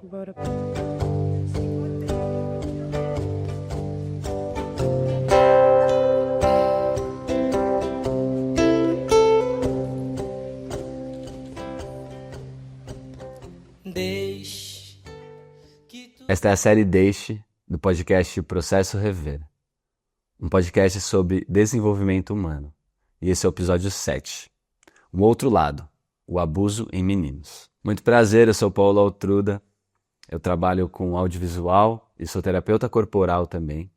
Bora. Esta é a série Deixe, do podcast Processo Rever, um podcast sobre desenvolvimento humano. E esse é o episódio 7, o outro lado, o abuso em meninos. Muito prazer, eu sou Paulo Altruda, eu trabalho com audiovisual e sou terapeuta corporal também.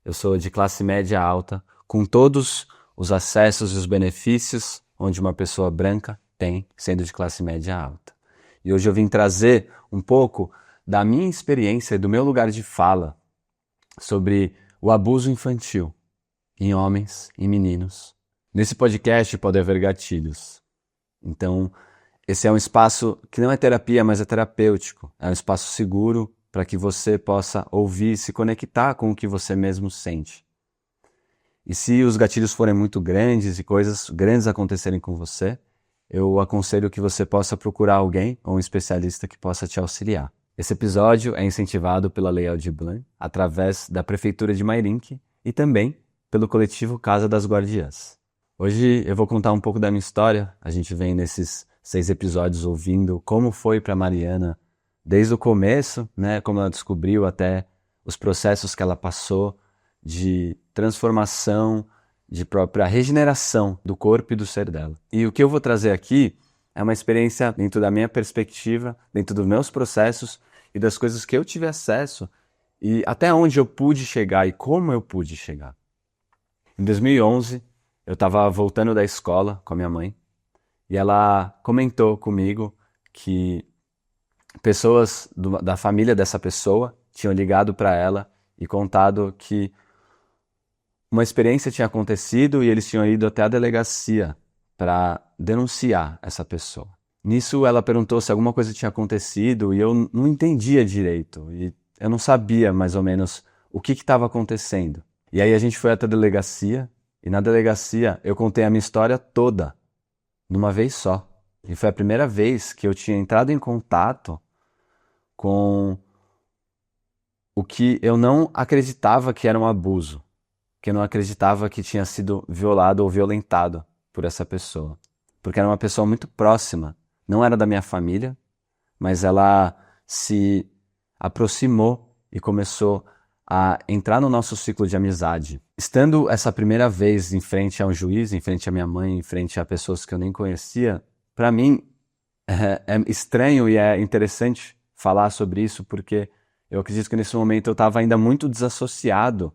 Eu sou de classe média alta, com todos os acessos e os benefícios onde uma pessoa branca tem, sendo de classe média alta. E hoje eu vim trazer um pouco da minha experiência e do meu lugar de fala sobre o abuso infantil em homens e meninos. Nesse podcast pode haver gatilhos. Então, esse é um espaço que não é terapia, mas é terapêutico. É um espaço seguro para que você possa ouvir e se conectar com o que você mesmo sente. E se os gatilhos forem muito grandes e coisas grandes acontecerem com você, eu aconselho que você possa procurar alguém ou um especialista que possa te auxiliar. Esse episódio é incentivado pela Lei Aldir Blanc, através da Prefeitura de Mairinque e também pelo coletivo Casa das Guardiãs. Hoje eu vou contar um pouco da minha história. A gente vem nesses 6 episódios ouvindo como foi para Mariana desde o começo, né, como ela descobriu até os processos que ela passou de transformação, de própria regeneração do corpo e do ser dela. E o que eu vou trazer aqui é uma experiência dentro da minha perspectiva, dentro dos meus processos e das coisas que eu tive acesso e até onde eu pude chegar e como eu pude chegar. Em 2011, eu estava voltando da escola com a minha mãe e ela comentou comigo que pessoas da família dessa pessoa tinham ligado para ela e contado que uma experiência tinha acontecido e eles tinham ido até a delegacia para denunciar essa pessoa. Nisso ela perguntou se alguma coisa tinha acontecido e eu não entendia direito. E eu não sabia mais ou menos o que estava acontecendo. E aí a gente foi até a delegacia e na delegacia eu contei a minha história toda, numa vez só. E foi a primeira vez que eu tinha entrado em contato com o que eu não acreditava que era um abuso, que eu não acreditava que tinha sido violado ou violentado por essa pessoa. Porque era uma pessoa muito próxima, não era da minha família, mas ela se aproximou e começou a entrar no nosso ciclo de amizade. Estando essa primeira vez em frente a um juiz, em frente à minha mãe, em frente a pessoas que eu nem conhecia, para mim é estranho e é interessante falar sobre isso, porque eu acredito que nesse momento eu estava ainda muito desassociado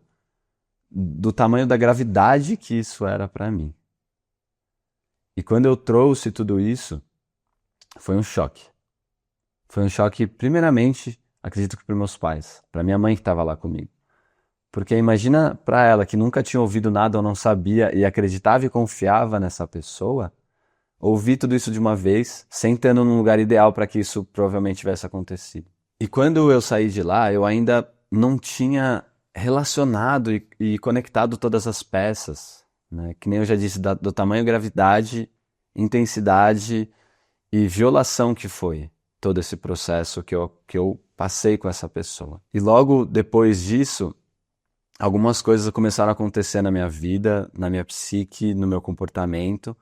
do tamanho da gravidade que isso era para mim. E quando eu trouxe tudo isso, foi um choque. Foi um choque, primeiramente, acredito que para meus pais, para minha mãe que estava lá comigo. Porque imagina para ela que nunca tinha ouvido nada ou não sabia e acreditava e confiava nessa pessoa, ouvir tudo isso de uma vez, sentando num lugar ideal para que isso provavelmente tivesse acontecido. E quando eu saí de lá, eu ainda não tinha relacionado e conectado todas as peças, né? Que nem eu já disse, do tamanho, gravidade, intensidade e violação que foi todo esse processo que eu passei com essa pessoa. E logo depois disso, algumas coisas começaram a acontecer na minha vida, na minha psique, no meu comportamento,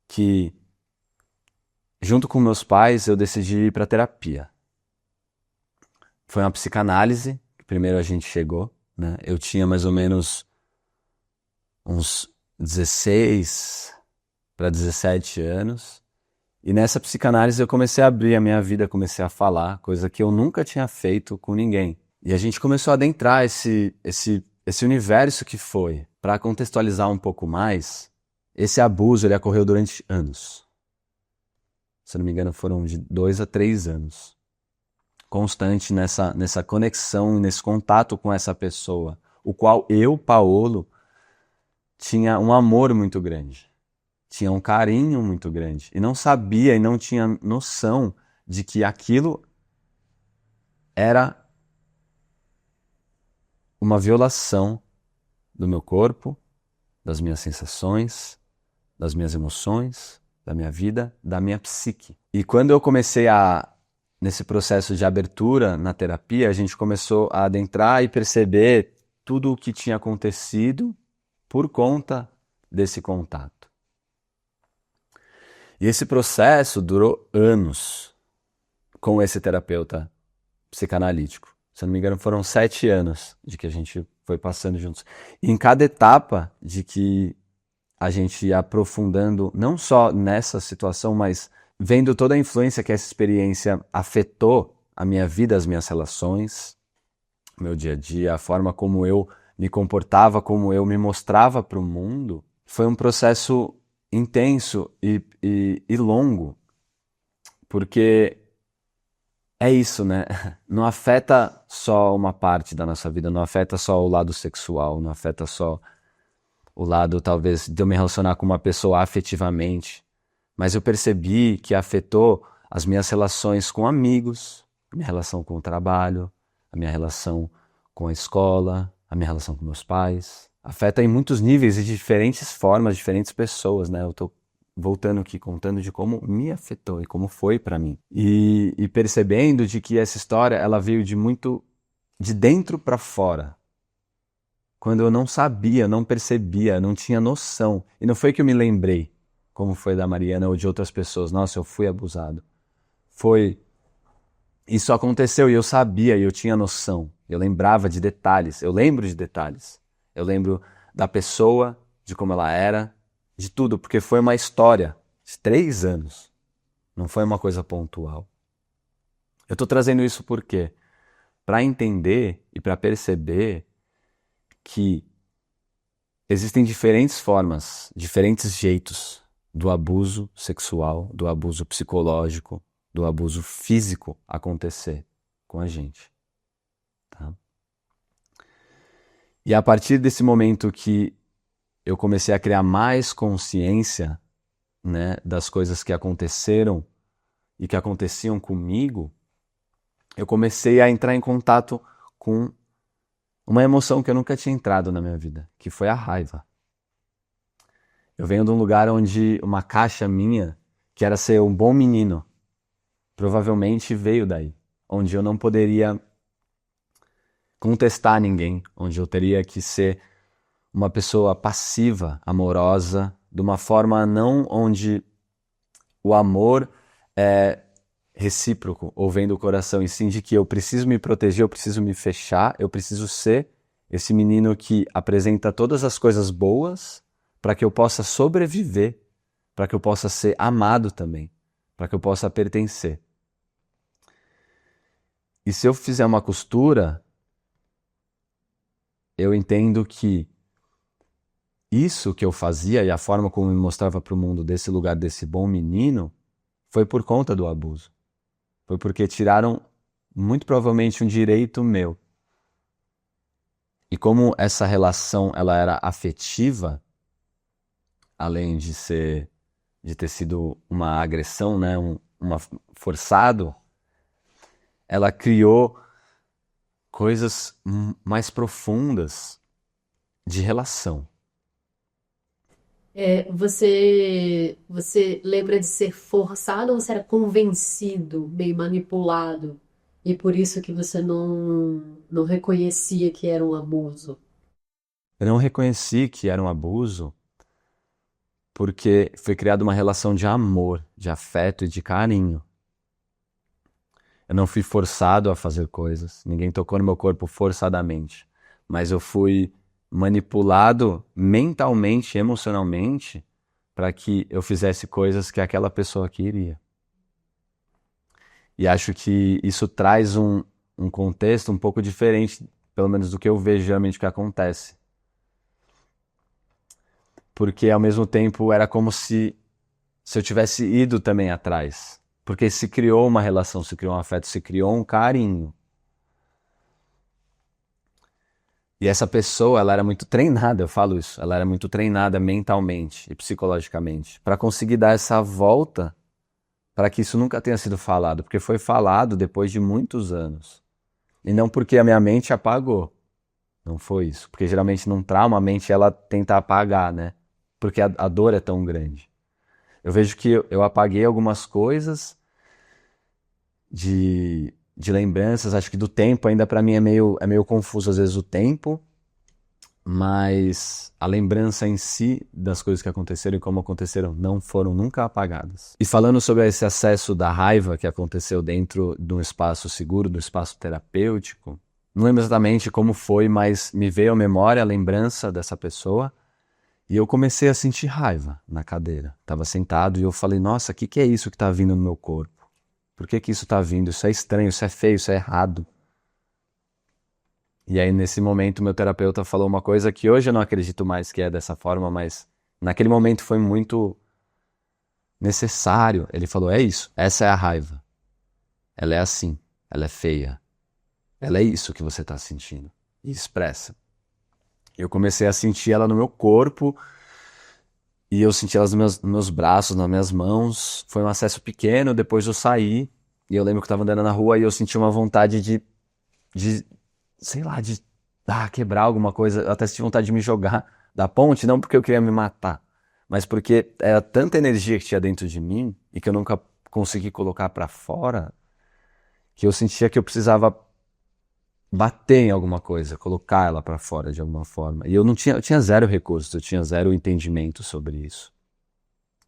que junto com meus pais eu decidi ir para terapia. Foi uma psicanálise, que primeiro a gente chegou, né? Eu tinha mais ou menos uns 16 para 17 anos. E nessa psicanálise eu comecei a abrir a minha vida, comecei a falar, coisa que eu nunca tinha feito com ninguém. E a gente começou a adentrar esse universo que foi. Para contextualizar um pouco mais, esse abuso ele ocorreu durante anos. Se não me engano, foram de 2 a 3 anos. Constante nessa conexão, nesse contato com essa pessoa, o qual eu, Paulo, tinha um amor muito grande, tinha um carinho muito grande, e não sabia e não tinha noção de que aquilo era uma violação do meu corpo, das minhas sensações, das minhas emoções, da minha vida, da minha psique. E quando eu comecei a nesse processo de abertura na terapia, a gente começou a adentrar e perceber tudo o que tinha acontecido por conta desse contato. E esse processo durou anos com esse terapeuta psicanalítico. Se eu não me engano, foram 7 anos de que a gente foi passando juntos. E em cada etapa de que a gente ia aprofundando, não só nessa situação, mas vendo toda a influência que essa experiência afetou a minha vida, as minhas relações, o meu dia a dia, a forma como eu me comportava, como eu me mostrava para o mundo, foi um processo intenso e longo, porque é isso, né? Não afeta só uma parte da nossa vida, não afeta só o lado sexual, não afeta só o lado, talvez, de eu me relacionar com uma pessoa afetivamente, mas eu percebi que afetou as minhas relações com amigos, a minha relação com o trabalho, a minha relação com a escola, a minha relação com meus pais. Afeta em muitos níveis e de diferentes formas, diferentes pessoas, né? Eu tô voltando aqui, contando de como me afetou e como foi para mim. E percebendo de que essa história, ela veio de muito de dentro para fora. Quando eu não sabia, não percebia, não tinha noção. E não foi que eu me lembrei, como foi da Mariana ou de outras pessoas. Nossa, eu fui abusado. Foi... Isso aconteceu e eu sabia, e eu tinha noção. Eu lembrava de detalhes. Eu lembro de detalhes. Eu lembro da pessoa, de como ela era, de tudo, porque foi uma história de 3 anos. Não foi uma coisa pontual. Eu estou trazendo isso por quê? Para entender e para perceber que existem diferentes formas, diferentes jeitos do abuso sexual, do abuso psicológico, do abuso físico acontecer com a gente. Tá? E a partir desse momento que eu comecei a criar mais consciência, né, das coisas que aconteceram e que aconteciam comigo, eu comecei a entrar em contato com uma emoção que eu nunca tinha entrado na minha vida, que foi a raiva. Eu venho de um lugar onde uma caixa minha, que era ser um bom menino, provavelmente veio daí. Onde eu não poderia contestar ninguém, onde eu teria que ser uma pessoa passiva, amorosa, de uma forma não onde o amor é recíproco, ou vem do coração, e sim de que eu preciso me proteger, eu preciso me fechar, eu preciso ser esse menino que apresenta todas as coisas boas para que eu possa sobreviver, para que eu possa ser amado também, para que eu possa pertencer. E se eu fizer uma costura, eu entendo que isso que eu fazia e a forma como me mostrava para o mundo desse lugar, desse bom menino, foi por conta do abuso. Foi porque tiraram, muito provavelmente, um direito meu. E como essa relação ela era afetiva, além de ter sido uma agressão, né, uma forçado, ela criou coisas mais profundas de relação. Você lembra de ser forçado ou você era convencido, meio manipulado, e por isso que você não reconhecia que era um abuso? Eu não reconheci que era um abuso porque foi criada uma relação de amor, de afeto e de carinho. Eu não fui forçado a fazer coisas, ninguém tocou no meu corpo forçadamente, mas eu fui manipulado mentalmente, emocionalmente, para que eu fizesse coisas que aquela pessoa queria. E acho que isso traz um contexto um pouco diferente, pelo menos do que eu vejo geralmente que acontece. Porque ao mesmo tempo era como se eu tivesse ido também atrás. Porque se criou uma relação, se criou um afeto, se criou um carinho. E essa pessoa, ela era muito treinada, eu falo isso, ela era muito treinada mentalmente e psicologicamente para conseguir dar essa volta para que isso nunca tenha sido falado, porque foi falado depois de muitos anos. E não porque a minha mente apagou. Não foi isso. Porque geralmente num trauma a mente ela tenta apagar, né? Porque a dor é tão grande. Eu vejo que eu apaguei algumas coisas de lembranças. Acho que do tempo ainda para mim é meio confuso às vezes o tempo, mas a lembrança em si das coisas que aconteceram e como aconteceram não foram nunca apagadas. E falando sobre esse acesso da raiva que aconteceu dentro de um espaço seguro, do espaço terapêutico, não lembro exatamente como foi, mas me veio à memória a lembrança dessa pessoa e eu comecei a sentir raiva na cadeira. Estava sentado e eu falei, nossa, o que é isso que está vindo no meu corpo? Por que isso está vindo? Isso é estranho, isso é feio, isso é errado. E aí, nesse momento, meu terapeuta falou uma coisa que hoje eu não acredito mais que é dessa forma, mas naquele momento foi muito necessário. Ele falou, é isso, essa é a raiva. Ela é assim, ela é feia. Ela é isso que você está sentindo. E expressa. Eu comecei a sentir ela no meu corpo e eu senti ela nos meus braços, nas minhas mãos. Foi um acesso pequeno, depois eu saí e eu lembro que eu estava andando na rua e eu senti uma vontade de sei lá, de quebrar alguma coisa. Eu até senti vontade de me jogar da ponte, não porque eu queria me matar, mas porque era tanta energia que tinha dentro de mim e que eu nunca consegui colocar pra fora, que eu sentia que eu precisava bater em alguma coisa, colocar ela pra fora de alguma forma. E eu tinha zero recursos, eu tinha zero entendimento sobre isso,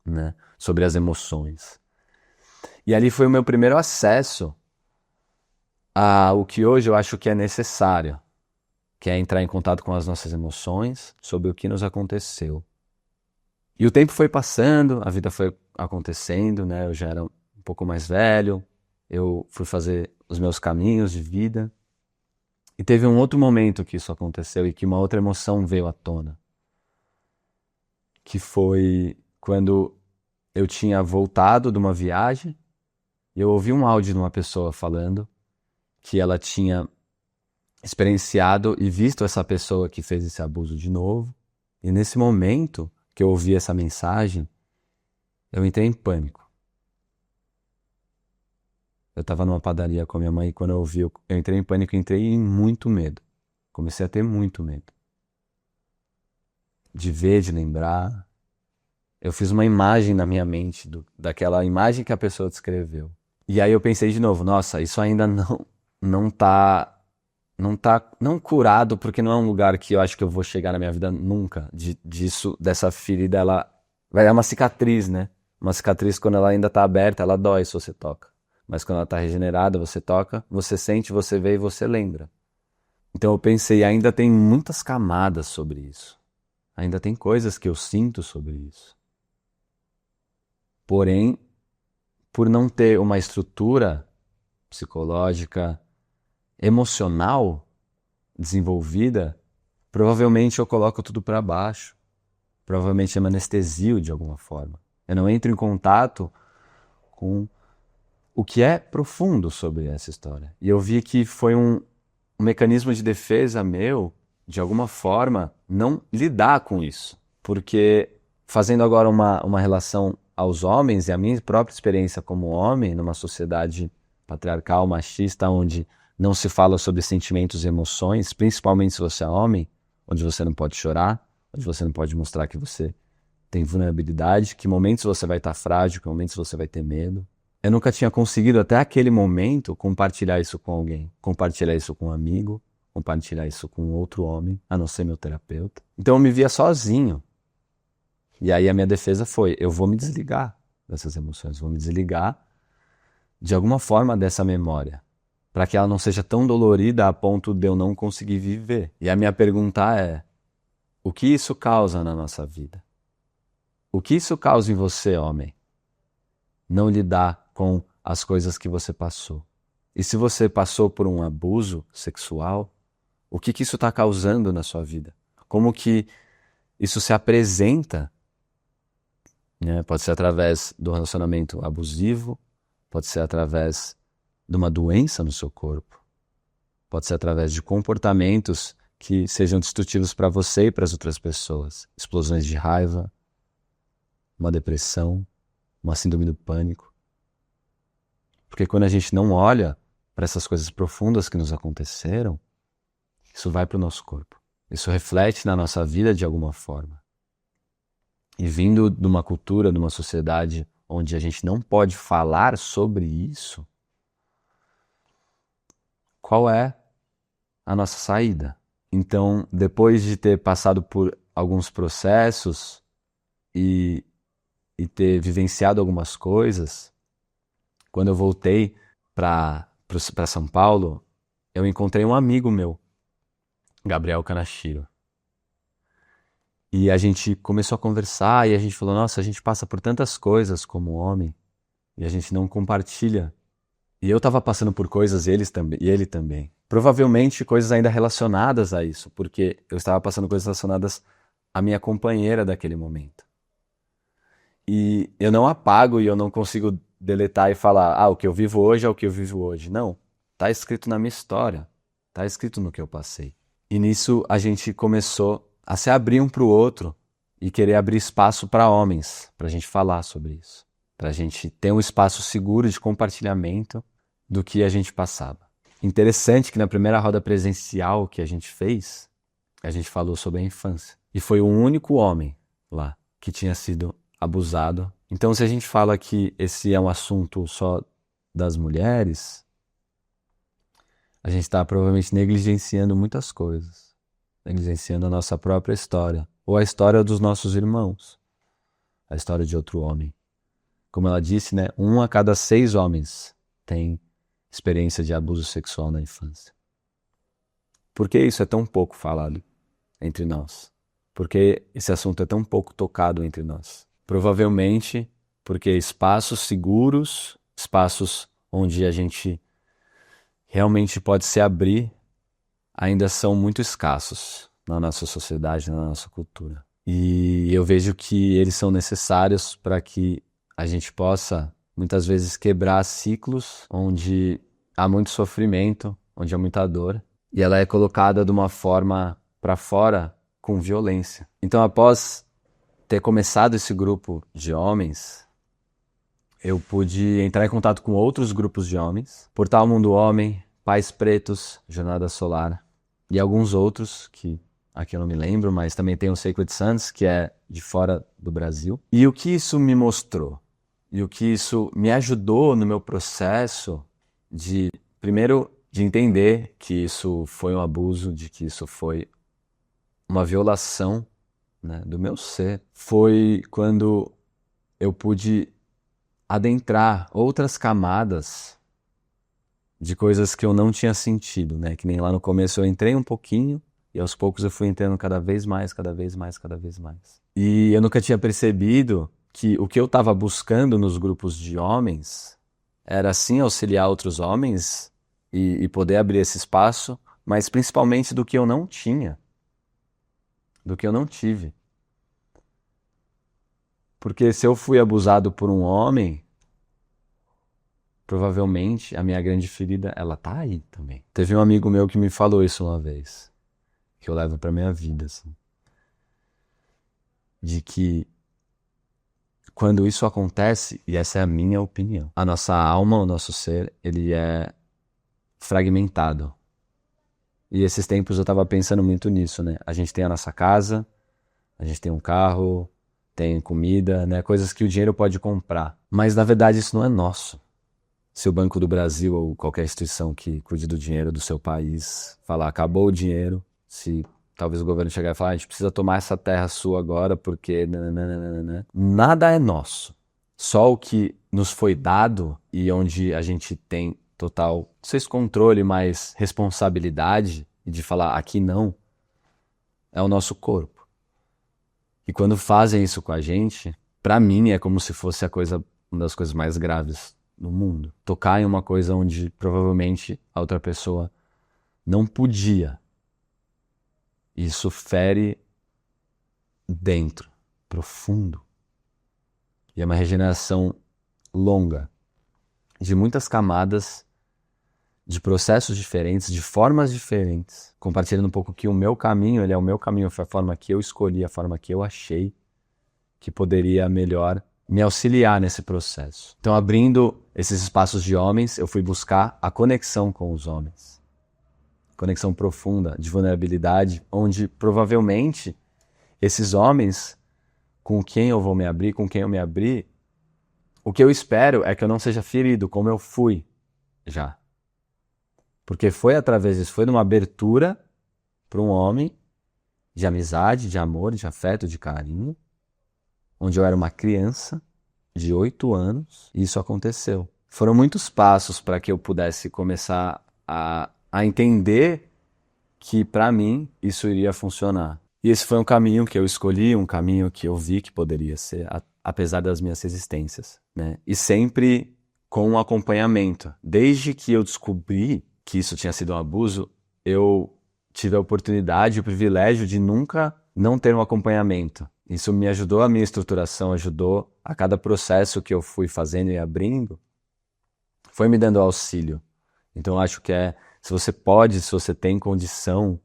né? Sobre as emoções. E ali foi o meu primeiro acesso o que hoje eu acho que é necessário, que é entrar em contato com as nossas emoções, sobre o que nos aconteceu. E o tempo foi passando, a vida foi acontecendo, né? Eu já era um pouco mais velho, eu fui fazer os meus caminhos de vida. E teve um outro momento que isso aconteceu e que uma outra emoção veio à tona, que foi quando eu tinha voltado de uma viagem e eu ouvi um áudio de uma pessoa falando que ela tinha experienciado e visto essa pessoa que fez esse abuso de novo. E nesse momento que eu ouvi essa mensagem, eu entrei em pânico. Eu estava numa padaria com a minha mãe e quando eu ouvi, eu entrei em pânico e entrei em muito medo. Comecei a ter muito medo. De ver, de lembrar. Eu fiz uma imagem na minha mente daquela imagem que a pessoa descreveu. E aí eu pensei de novo, nossa, isso ainda não tá não curado, porque não é um lugar que eu acho que eu vou chegar na minha vida nunca, dessa ferida, é uma cicatriz, né? Uma cicatriz, quando ela ainda tá aberta, ela dói se você toca. Mas quando ela tá regenerada, você toca, você sente, você vê e você lembra. Então eu pensei, ainda tem muitas camadas sobre isso. Ainda tem coisas que eu sinto sobre isso. Porém, por não ter uma estrutura psicológica, emocional desenvolvida, provavelmente eu coloco tudo para baixo. Provavelmente eu me anestesio de alguma forma. Eu não entro em contato com o que é profundo sobre essa história. E eu vi que foi um mecanismo de defesa meu, de alguma forma, não lidar com isso. Porque, fazendo agora uma relação aos homens e a minha própria experiência como homem, numa sociedade patriarcal, machista, onde não se fala sobre sentimentos e emoções, principalmente se você é homem, onde você não pode chorar, onde você não pode mostrar que você tem vulnerabilidade, que momentos você vai estar frágil, que momentos você vai ter medo. Eu nunca tinha conseguido até aquele momento compartilhar isso com alguém, compartilhar isso com um amigo, compartilhar isso com outro homem, a não ser meu terapeuta. Então eu me via sozinho. E aí a minha defesa foi, eu vou me desligar dessas emoções, vou me desligar de alguma forma dessa memória, para que ela não seja tão dolorida a ponto de eu não conseguir viver. E a minha pergunta é, o que isso causa na nossa vida? O que isso causa em você, homem? Não lidar com as coisas que você passou. E se você passou por um abuso sexual, o que isso está causando na sua vida? Como que isso se apresenta? Né? Pode ser através do relacionamento abusivo, pode ser através de uma doença no seu corpo, pode ser através de comportamentos que sejam destrutivos para você e para as outras pessoas. Explosões de raiva, uma depressão, uma síndrome do pânico. Porque quando a gente não olha para essas coisas profundas que nos aconteceram, isso vai para o nosso corpo. Isso reflete na nossa vida de alguma forma. E vindo de uma cultura, de uma sociedade onde a gente não pode falar sobre isso, qual é a nossa saída. Então, depois de ter passado por alguns processos e ter vivenciado algumas coisas, quando eu voltei para São Paulo, eu encontrei um amigo meu, Gabriel Kanashiro. E a gente começou a conversar e a gente falou, nossa, a gente passa por tantas coisas como homem e a gente não compartilha. E eu estava passando por coisas, e ele também. Provavelmente coisas ainda relacionadas a isso, porque eu estava passando coisas relacionadas à minha companheira daquele momento. E eu não apago e eu não consigo deletar e falar, o que eu vivo hoje é o que eu vivo hoje. Não, tá escrito na minha história, tá escrito no que eu passei. E nisso a gente começou a se abrir um para o outro e querer abrir espaço para homens, para a gente falar sobre isso, para a gente ter um espaço seguro de compartilhamento do que a gente passava. Interessante que na primeira roda presencial que a gente fez, a gente falou sobre a infância. E foi o único homem lá que tinha sido abusado. Então, se a gente fala que esse é um assunto só das mulheres, a gente está provavelmente negligenciando muitas coisas. Negligenciando a nossa própria história. Ou a história dos nossos irmãos. A história de outro homem. Como ela disse, né? 1 a cada 6 homens tem experiência de abuso sexual na infância. Por que isso é tão pouco falado entre nós? Por que esse assunto é tão pouco tocado entre nós? Provavelmente porque espaços seguros, espaços onde a gente realmente pode se abrir, ainda são muito escassos na nossa sociedade, na nossa cultura. E eu vejo que eles são necessários para que a gente possa, muitas vezes, quebrar ciclos onde há muito sofrimento, onde há muita dor, e ela é colocada de uma forma para fora com violência. Então, após ter começado esse grupo de homens, eu pude entrar em contato com outros grupos de homens, Portal Mundo Homem, Pais Pretos, Jornada Solar, e alguns outros que aqui eu não me lembro, mas também tem o Sacred Sons, que é de fora do Brasil. E o que isso me mostrou? E o que isso me ajudou no meu processo de, primeiro, de entender que isso foi um abuso, de que isso foi uma violação, né, do meu ser, foi quando eu pude adentrar outras camadas de coisas que eu não tinha sentido, né? Que nem lá no começo eu entrei um pouquinho e aos poucos eu fui entrando cada vez mais, cada vez mais, cada vez mais. E eu nunca tinha percebido que o que eu estava buscando nos grupos de homens era sim auxiliar outros homens e poder abrir esse espaço, mas principalmente do que eu não tinha, do que eu não tive. Porque se eu fui abusado por um homem, provavelmente a minha grande ferida, ela tá aí também. Teve um amigo meu que me falou isso uma vez, que eu levo pra minha vida, assim. De que quando isso acontece, e essa é a minha opinião, a nossa alma, o nosso ser, ele é fragmentado. E esses tempos eu tava pensando muito nisso, né? A gente tem a nossa casa, a gente tem um carro, tem comida, né? Coisas que o dinheiro pode comprar. Mas na verdade isso não é nosso. Se o Banco do Brasil ou qualquer instituição que cuide do dinheiro do seu país falar acabou o dinheiro, se talvez o governo chegar e falar a gente precisa tomar essa terra sua agora porque... Nananana. Nada é nosso. Só o que nos foi dado e onde a gente tem total, não sei se controle, mas responsabilidade de falar aqui não, é o nosso corpo. E quando fazem isso com a gente, pra mim é como se fosse uma das coisas mais graves no mundo. Tocar em uma coisa onde provavelmente a outra pessoa não podia. Isso fere dentro, profundo. E é uma regeneração longa, de muitas camadas, de processos diferentes, de formas diferentes. Compartilhando um pouco que o meu caminho, ele é o meu caminho, foi a forma que eu escolhi, a forma que eu achei que poderia melhor me auxiliar nesse processo. Então, abrindo esses espaços de homens, eu fui buscar a conexão com os homens. Conexão profunda, de vulnerabilidade, onde provavelmente esses homens com quem eu vou me abrir, com quem eu me abrir, o que eu espero é que eu não seja ferido como eu fui já. Porque foi através disso, foi numa abertura para um homem de amizade, de amor, de afeto, de carinho, onde eu era uma criança de 8 anos e isso aconteceu. Foram muitos passos para que eu pudesse começar a entender que para mim isso iria funcionar. E esse foi um caminho que eu escolhi, um caminho que eu vi que poderia ser, apesar das minhas resistências, né? E sempre com um acompanhamento. Desde que eu descobri que isso tinha sido um abuso, eu tive a oportunidade, o privilégio de nunca não ter um acompanhamento. Isso me ajudou a minha estruturação, ajudou a cada processo que eu fui fazendo e abrindo, foi me dando auxílio. Então eu acho que se você pode, se você tem condição,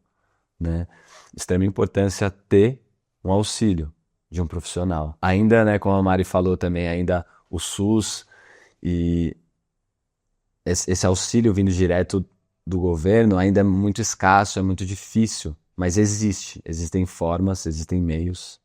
né, de extrema importância ter um auxílio de um profissional. Ainda, né, como a Mari falou também, ainda o SUS e esse auxílio vindo direto do governo ainda é muito escasso, é muito difícil, mas existem formas, existem meios,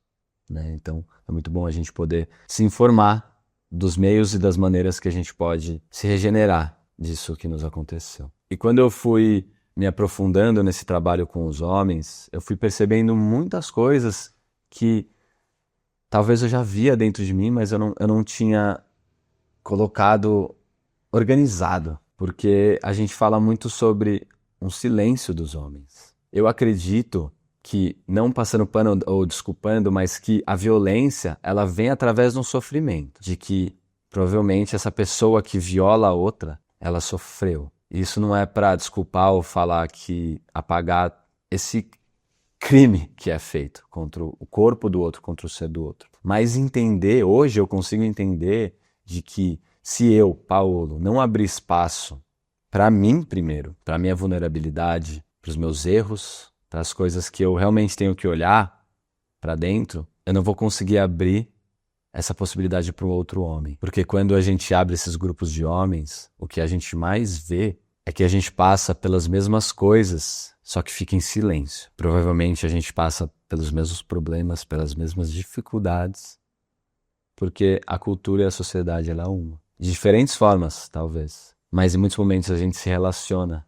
né? Então é muito bom a gente poder se informar dos meios e das maneiras que a gente pode se regenerar disso que nos aconteceu. E quando eu fui me aprofundando nesse trabalho com os homens, eu fui percebendo muitas coisas que talvez eu já via dentro de mim, mas eu não tinha colocado organizado, porque a gente fala muito sobre um silêncio dos homens. Eu acredito que, não passando pano ou desculpando, mas que a violência, ela vem através de um sofrimento, de que provavelmente essa pessoa que viola a outra, ela sofreu. Isso não é para desculpar ou falar que apagar esse crime que é feito contra o corpo do outro, contra o ser do outro. Mas entender, hoje eu consigo entender de que se eu, Paulo, não abrir espaço para mim primeiro, para minha vulnerabilidade, para os meus erros, para as coisas que eu realmente tenho que olhar para dentro, eu não vou conseguir abrir essa possibilidade para o outro homem. Porque quando a gente abre esses grupos de homens, o que a gente mais vê é que a gente passa pelas mesmas coisas, só que fica em silêncio. Provavelmente a gente passa pelos mesmos problemas, pelas mesmas dificuldades, porque a cultura e a sociedade ela é uma. De diferentes formas, talvez. Mas em muitos momentos a gente se relaciona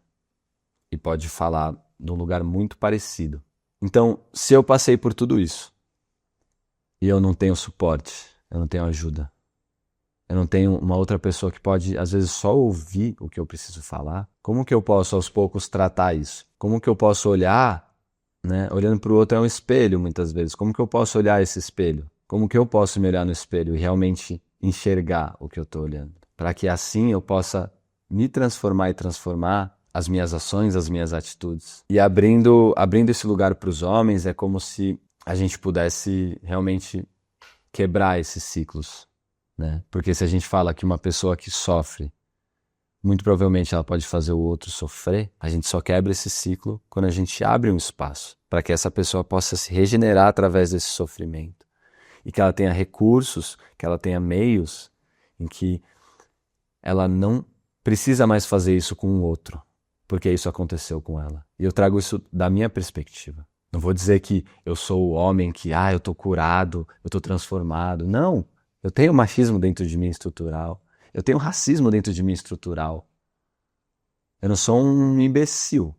e pode falar num lugar muito parecido. Então, se eu passei por tudo isso e eu não tenho suporte, eu não tenho ajuda, eu não tenho uma outra pessoa que pode, às vezes, só ouvir o que eu preciso falar, como que eu posso, aos poucos, tratar isso? Como que eu posso olhar, né? Olhando para o outro é um espelho, muitas vezes. Como que eu posso olhar esse espelho? Como que eu posso me olhar no espelho e realmente enxergar o que eu estou olhando? Para que assim eu possa me transformar e transformar as minhas ações, as minhas atitudes. E abrindo esse lugar para os homens é como se a gente pudesse realmente quebrar esses ciclos, né? Porque se a gente fala que uma pessoa que sofre, muito provavelmente ela pode fazer o outro sofrer, a gente só quebra esse ciclo quando a gente abre um espaço para que essa pessoa possa se regenerar através desse sofrimento. E que ela tenha recursos, que ela tenha meios em que ela não precisa mais fazer isso com o outro, porque isso aconteceu com ela. E eu trago isso da minha perspectiva. Não vou dizer que eu sou o homem que, eu tô curado, eu tô transformado. Não, eu tenho machismo dentro de mim estrutural. Eu tenho racismo dentro de mim estrutural. Eu não sou um imbecil,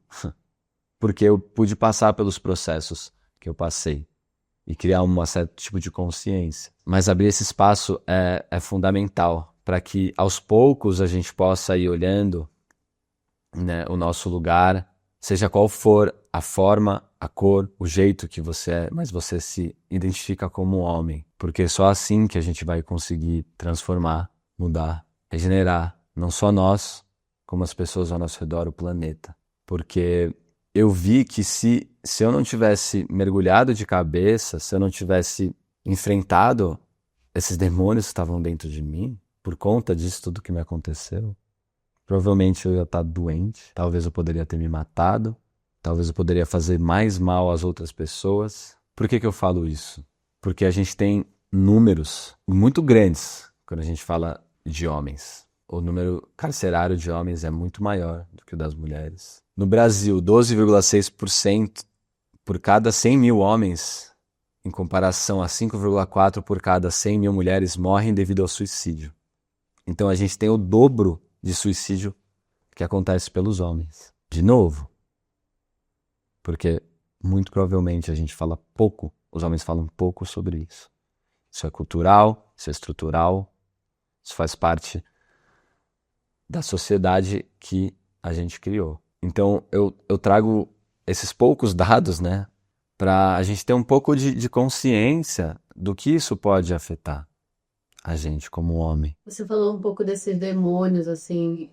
porque eu pude passar pelos processos que eu passei e criar um certo tipo de consciência. Mas abrir esse espaço é fundamental para que aos poucos a gente possa ir olhando, né, o nosso lugar, seja qual for a forma, a cor, o jeito que você é, mas você se identifica como um homem. Porque é só assim que a gente vai conseguir transformar, mudar, regenerar, não só nós, como as pessoas ao nosso redor, o planeta. Porque eu vi que se eu não tivesse mergulhado de cabeça, se eu não tivesse enfrentado esses demônios que estavam dentro de mim, por conta disso tudo que me aconteceu, provavelmente eu ia estar doente, talvez eu poderia ter me matado, talvez eu poderia fazer mais mal às outras pessoas. Por que eu falo isso? Porque a gente tem números muito grandes quando a gente fala de homens. O número carcerário de homens é muito maior do que o das mulheres. No Brasil, 12,6% por cada 100 mil homens, em comparação a 5,4% por cada 100 mil mulheres, morrem devido ao suicídio. Então a gente tem o dobro de suicídio que acontece pelos homens. De novo, porque muito provavelmente a gente fala pouco, os homens falam pouco sobre isso. Isso é cultural, isso é estrutural, isso faz parte da sociedade que a gente criou. Então eu trago esses poucos dados, né, para a gente ter um pouco de consciência do que isso pode afetar a gente como homem. Você falou um pouco desses demônios, assim,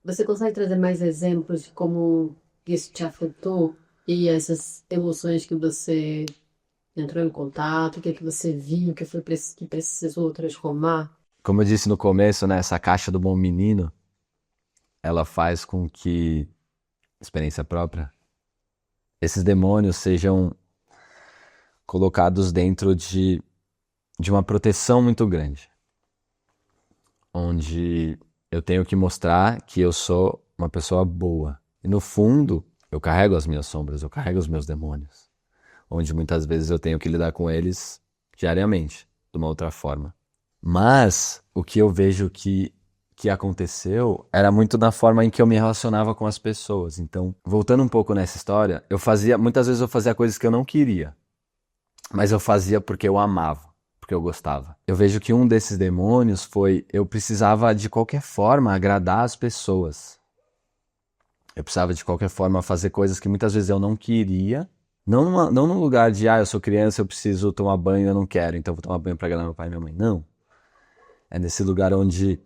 você consegue trazer mais exemplos de como isso te afetou e essas emoções que você entrou em contato, o que é que você viu, o que foi que precisou transformar? Como eu disse no começo, né, essa caixa do bom menino, ela faz com que, experiência própria, esses demônios sejam colocados dentro de uma proteção muito grande, onde eu tenho que mostrar que eu sou uma pessoa boa. E no fundo, eu carrego as minhas sombras, eu carrego os meus demônios, onde muitas vezes eu tenho que lidar com eles diariamente, de uma outra forma. Mas o que eu vejo que aconteceu era muito na forma em que eu me relacionava com as pessoas. Então, voltando um pouco nessa história, muitas vezes eu fazia coisas que eu não queria, mas eu fazia porque eu amava, porque eu gostava. Eu vejo que um desses demônios foi eu precisava de qualquer forma agradar as pessoas. Eu precisava de qualquer forma fazer coisas que muitas vezes eu não queria. Não num lugar de, eu sou criança, eu preciso tomar banho, eu não quero, então eu vou tomar banho pra agradar meu pai e minha mãe. Não. É nesse lugar onde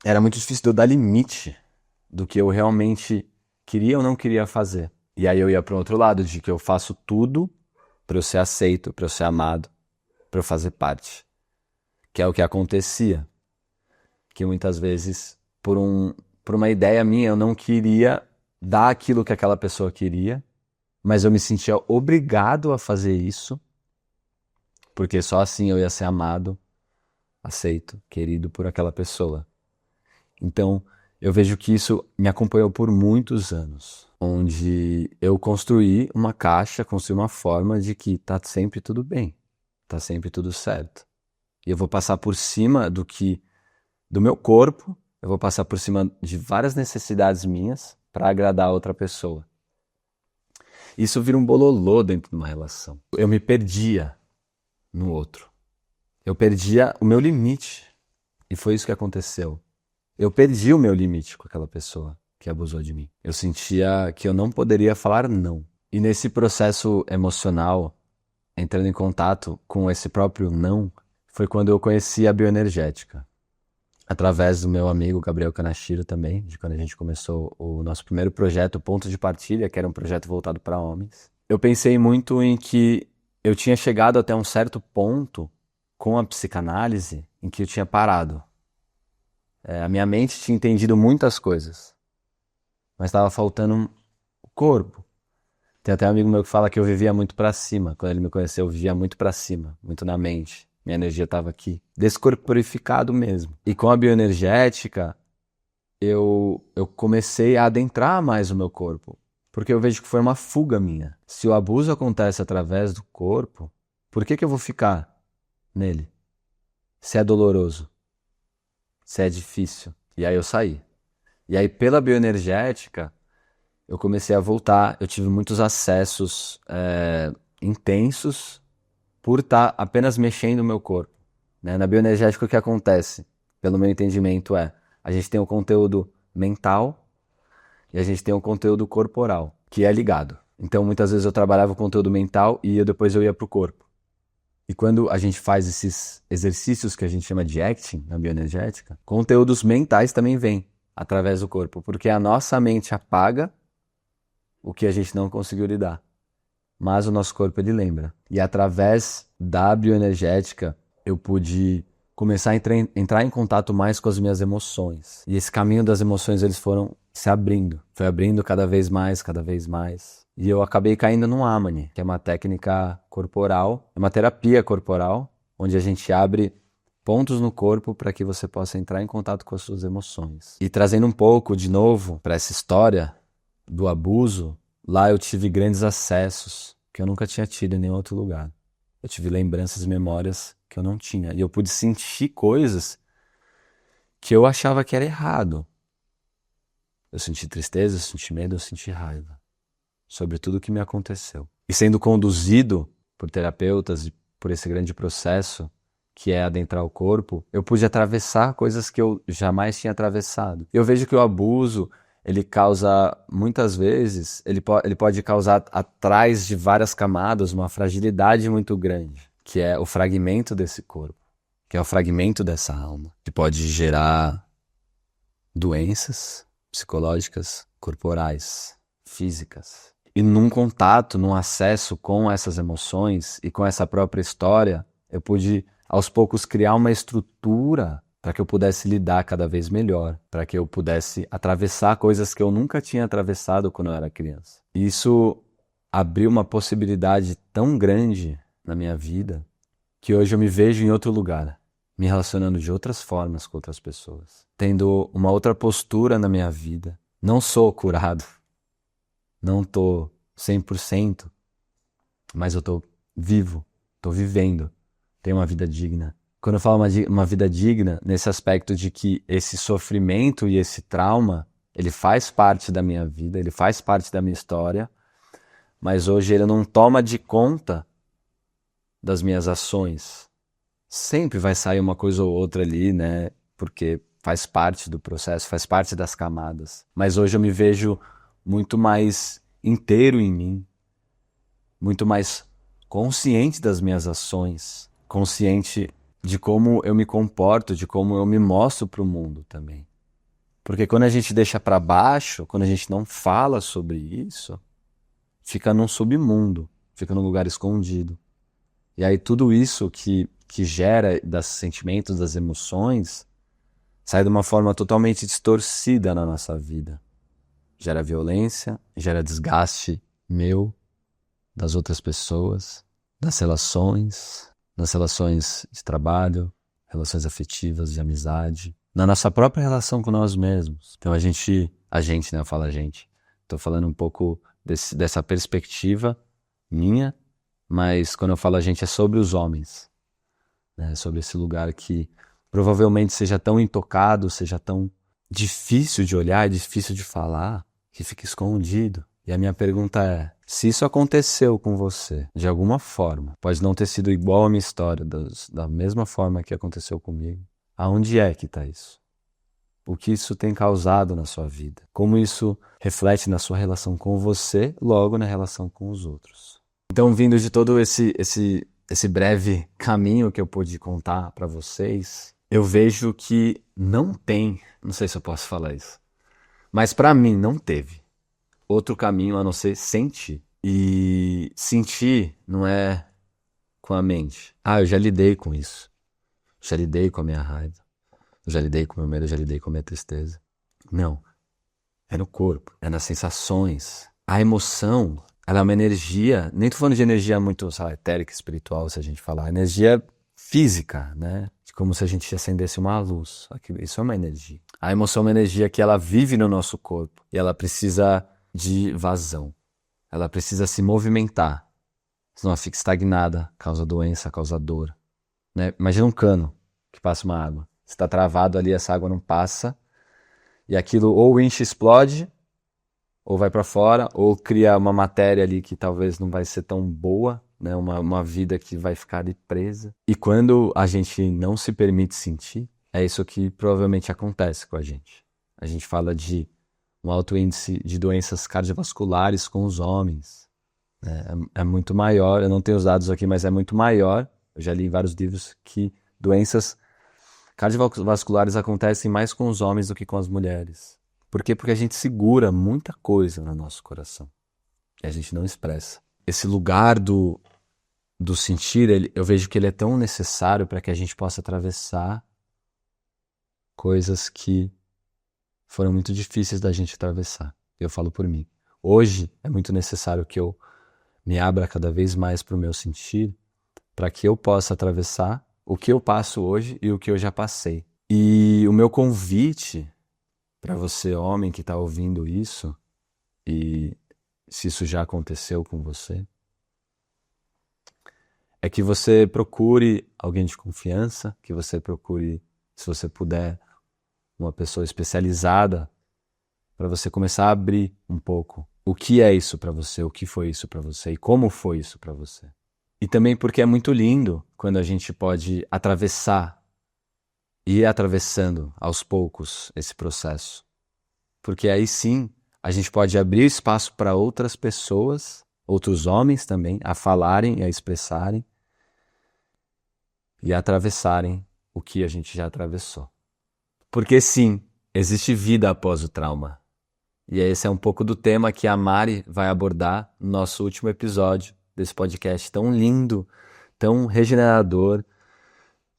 era muito difícil de eu dar limite do que eu realmente queria ou não queria fazer. E aí eu ia para o outro lado, de que eu faço tudo para eu ser aceito, para eu ser amado, para eu fazer parte. Que é o que acontecia. Que muitas vezes, por uma ideia minha, eu não queria dar aquilo que aquela pessoa queria, mas eu me sentia obrigado a fazer isso, porque só assim eu ia ser amado, aceito, querido por aquela pessoa. Então, eu vejo que isso me acompanhou por muitos anos, onde eu construí uma caixa, construí uma forma de que tá sempre tudo bem, tá sempre tudo certo. E eu vou passar por cima do meu corpo, eu vou passar por cima de várias necessidades minhas para agradar a outra pessoa. Isso vira um bololô dentro de uma relação. Eu me perdia no outro. Eu perdia o meu limite. E foi isso que aconteceu. Eu perdi o meu limite com aquela pessoa que abusou de mim. Eu sentia que eu não poderia falar não. E nesse processo emocional, entrando em contato com esse próprio não, foi quando eu conheci a bioenergética. Através do meu amigo Gabriel Kanashiro também, de quando a gente começou o nosso primeiro projeto, Ponto de Partilha, que era um projeto voltado para homens. Eu pensei muito em que eu tinha chegado até um certo ponto com a psicanálise em que eu tinha parado. A minha mente tinha entendido muitas coisas, mas estava faltando o corpo. Tem até um amigo meu que fala que eu vivia muito para cima. Quando ele me conheceu, eu vivia muito para cima, muito na mente. Minha energia estava aqui, descorporificado mesmo. E com a bioenergética, eu comecei a adentrar mais o meu corpo, porque eu vejo que foi uma fuga minha. Se o abuso acontece através do corpo, por que eu vou ficar nele? Se é doloroso, se é difícil. E aí eu saí. E aí pela bioenergética, eu comecei a voltar. Eu tive muitos acessos intensos por estar apenas mexendo o meu corpo. Né? Na bioenergética o que acontece, pelo meu entendimento, a gente tem o conteúdo mental e a gente tem o conteúdo corporal, que é ligado. Então muitas vezes eu trabalhava o conteúdo mental e depois eu ia para o corpo. E quando a gente faz esses exercícios que a gente chama de acting na bioenergética, conteúdos mentais também vêm através do corpo, porque a nossa mente apaga o que a gente não conseguiu lidar. Mas o nosso corpo, ele lembra. E através da bioenergética, eu pude começar a entrar em contato mais com as minhas emoções. E esse caminho das emoções, eles foram se abrindo. Foi abrindo cada vez mais, cada vez mais. E eu acabei caindo no Amani, que é uma técnica corporal, é uma terapia corporal, onde a gente abre pontos no corpo para que você possa entrar em contato com as suas emoções. E trazendo um pouco, de novo, para essa história do abuso, lá eu tive grandes acessos que eu nunca tinha tido em nenhum outro lugar. Eu tive lembranças e memórias que eu não tinha. E eu pude sentir coisas que eu achava que era errado. Eu senti tristeza, eu senti medo, eu senti raiva sobre tudo o que me aconteceu. E sendo conduzido por terapeutas e por esse grande processo que é adentrar o corpo, eu pude atravessar coisas que eu jamais tinha atravessado. Eu vejo que o abuso, ele causa, muitas vezes, ele pode causar atrás de várias camadas uma fragilidade muito grande, que é o fragmento desse corpo, que é o fragmento dessa alma, que pode gerar doenças psicológicas, corporais, físicas. E num contato, num acesso com essas emoções e com essa própria história, eu pude aos poucos criar uma estrutura para que eu pudesse lidar cada vez melhor, para que eu pudesse atravessar coisas que eu nunca tinha atravessado quando eu era criança. E isso abriu uma possibilidade tão grande na minha vida que hoje eu me vejo em outro lugar, me relacionando de outras formas com outras pessoas, tendo uma outra postura na minha vida. Não sou curado, não tô 100%, mas eu tô vivo, tô vivendo. Ter uma vida digna. Quando eu falo uma vida digna, nesse aspecto de que esse sofrimento e esse trauma, ele faz parte da minha vida, ele faz parte da minha história, mas hoje ele não toma de conta das minhas ações. Sempre vai sair uma coisa ou outra ali, né? Porque faz parte do processo, faz parte das camadas. Mas hoje eu me vejo muito mais inteiro em mim, muito mais consciente das minhas ações, consciente de como eu me comporto, de como eu me mostro para o mundo também. Porque quando a gente deixa para baixo, quando a gente não fala sobre isso, fica num submundo, fica num lugar escondido. E aí tudo isso que gera dos sentimentos, das emoções, sai de uma forma totalmente distorcida na nossa vida. Gera violência, gera desgaste meu, das outras pessoas, das relações de trabalho, relações afetivas, de amizade, na nossa própria relação com nós mesmos. Então né, eu falo a gente, tô falando um pouco dessa perspectiva minha, mas quando eu falo a gente é sobre os homens, né, sobre esse lugar que provavelmente seja tão intocado, seja tão difícil de olhar, difícil de falar, que fica escondido. E a minha pergunta é, se isso aconteceu com você, de alguma forma, pode não ter sido igual a minha história, da mesma forma que aconteceu comigo, aonde é que está isso? O que isso tem causado na sua vida? Como isso reflete na sua relação com você, logo na relação com os outros? Então, vindo de todo esse breve caminho que eu pude contar para vocês, eu vejo que não sei se eu posso falar isso, mas para mim não teve outro caminho a não ser sentir. E sentir não é com a mente. Eu já lidei com isso. Já lidei com a minha raiva. Eu já lidei com o meu medo, eu já lidei com a minha tristeza. Não. É no corpo, é nas sensações. A emoção, ela é uma energia, nem tô falando de energia muito, sabe, etérica, espiritual, se a gente falar. Energia física, né? Como se a gente acendesse uma luz. Isso é uma energia. A emoção é uma energia que ela vive no nosso corpo. E ela precisa de vazão. Ela precisa se movimentar. Senão ela fica estagnada, causa doença, causa dor. Né? Imagina um cano que passa uma água. Você está travado ali, essa água não passa. E aquilo ou enche, explode, ou vai para fora, ou cria uma matéria ali que talvez não vai ser tão boa, né? Uma vida que vai ficar ali presa. E quando a gente não se permite sentir, é isso que provavelmente acontece com a gente. A gente fala de um alto índice de doenças cardiovasculares com os homens. É muito maior, eu não tenho os dados aqui, mas é muito maior. Eu já li em vários livros que doenças cardiovasculares acontecem mais com os homens do que com as mulheres. Por quê? Porque a gente segura muita coisa no nosso coração. E a gente não expressa. Esse lugar do sentir, eu vejo que ele é tão necessário para que a gente possa atravessar coisas que foram muito difíceis da gente atravessar. Eu falo por mim. Hoje é muito necessário que eu me abra cada vez mais para o meu sentir, para que eu possa atravessar o que eu passo hoje e o que eu já passei. E o meu convite para você, homem, que está ouvindo isso, e se isso já aconteceu com você, é que você procure alguém de confiança, que você procure, se você puder, uma pessoa especializada para você começar a abrir um pouco o que é isso para você, o que foi isso para você e como foi isso para você. E também porque é muito lindo quando a gente pode atravessar e ir atravessando aos poucos esse processo. Porque aí sim a gente pode abrir espaço para outras pessoas, outros homens também, a falarem e a expressarem e a atravessarem o que a gente já atravessou. Porque sim, existe vida após o trauma. E esse é um pouco do tema que a Mari vai abordar no nosso último episódio desse podcast tão lindo, tão regenerador,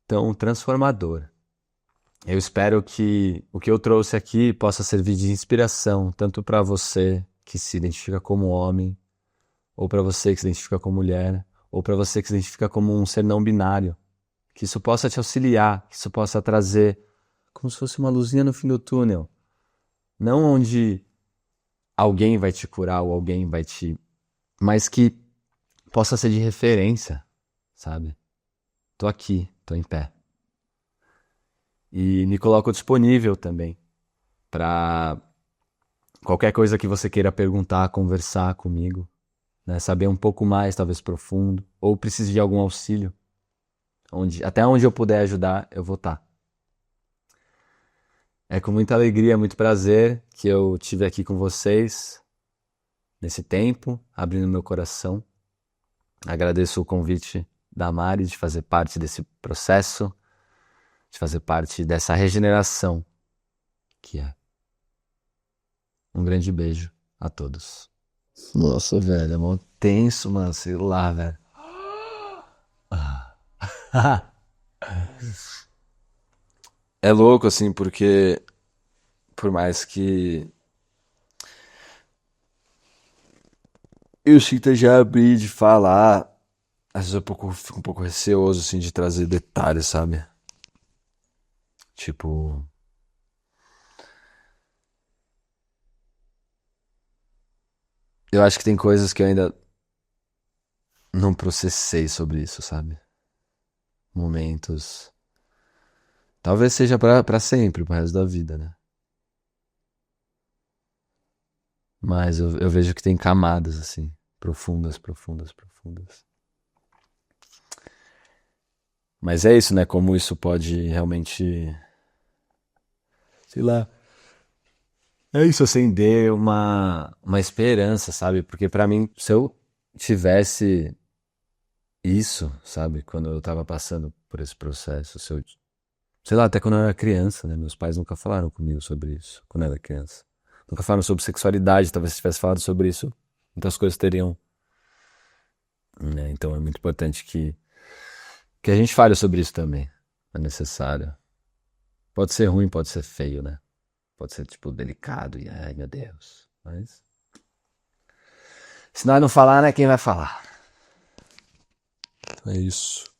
tão transformador. Eu espero que o que eu trouxe aqui possa servir de inspiração, tanto para você que se identifica como homem, ou para você que se identifica como mulher, ou para você que se identifica como um ser não binário. Que isso possa te auxiliar, que isso possa trazer como se fosse uma luzinha no fim do túnel. Não onde alguém vai te curar ou alguém vai te... mas que possa ser de referência, sabe? Tô aqui, tô em pé. E me coloco disponível também para qualquer coisa que você queira perguntar, conversar comigo, né? Saber um pouco mais, talvez profundo, ou precise de algum auxílio. Até onde eu puder ajudar, eu vou estar. É com muita alegria, muito prazer que eu tive aqui com vocês nesse tempo, abrindo meu coração. Agradeço o convite da Mari de fazer parte desse processo, de fazer parte dessa regeneração que é. Um grande beijo a todos. Nossa, velho, é mó tenso, mano, sei lá, velho. É louco, assim, porque por mais que eu sinta já abrir de falar, às vezes fico um pouco receoso, assim, de trazer detalhes, sabe? Tipo, eu acho que tem coisas que eu ainda não processei sobre isso, sabe? Momentos. Talvez seja pra sempre, pro resto da vida, né? Mas eu vejo que tem camadas, assim, profundas, profundas, profundas. Mas é isso, né? Como isso pode realmente, sei lá, é isso, acender uma esperança, sabe? Porque pra mim, se eu tivesse isso, sabe? Quando eu tava passando por esse processo, se eu, sei lá, até quando eu era criança, né? Meus pais nunca falaram comigo sobre isso, quando eu era criança. Nunca falaram sobre sexualidade, talvez se tivesse falado sobre isso, muitas coisas teriam, né? Então é muito importante que a gente fale sobre isso também. É necessário. Pode ser ruim, pode ser feio, né? Pode ser, tipo, delicado e, ai, meu Deus. Mas, se nós não falar, né? Quem vai falar? É isso.